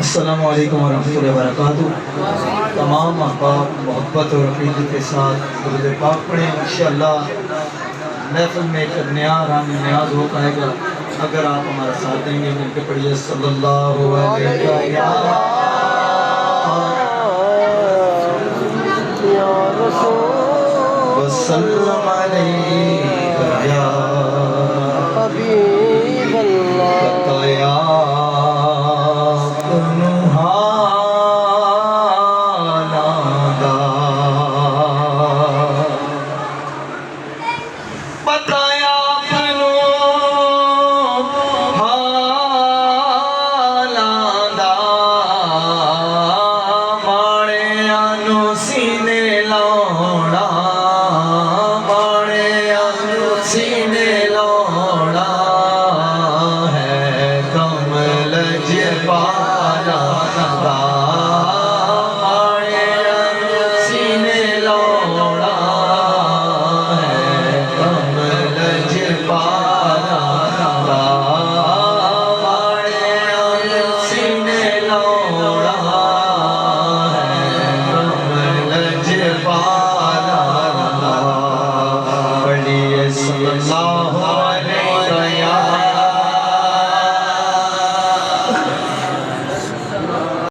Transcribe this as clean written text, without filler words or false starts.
السلام علیکم ورحمۃ اللہ وبرکاتہ۔ تمام احباب محبت اور عقیدت کے ساتھ درود پاک پڑھیں، انشاءاللہ محفل میں ایک نیا رنگ نیا ذوق آئے گا اگر آپ ہمارا ساتھ دیں گے۔ مل کے پڑھیے صلی اللہ علیہ وسلم